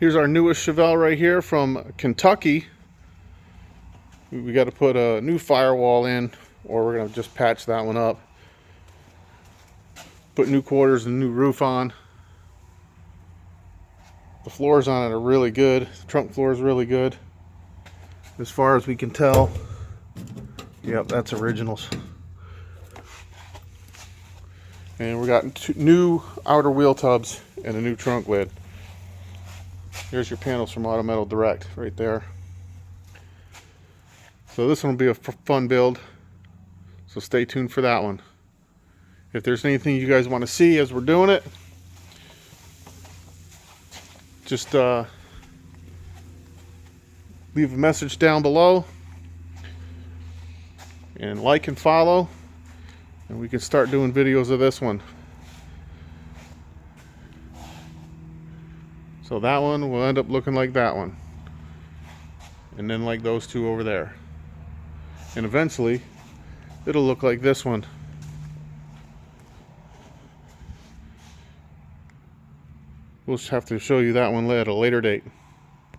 Here's our newest Chevelle right here from Kentucky. We got to put a new firewall in, or we're going to just patch that one up. Put new quarters and new roof on. The floors on it are really good. The trunk floor is really good. As far as we can tell. Yep, that's originals. And we got two new outer wheel tubs and a new trunk lid. Here's your panels from Auto Metal Direct right there. So this one will be a fun build. So stay tuned for that one. If there's anything you guys want to see as we're doing it, just leave a message down below and like and follow, and we can start doing videos of this one. So that one will end up looking like that one, and then like those two over there, and eventually it'll look like this one. We'll just have to show you that one at a later date.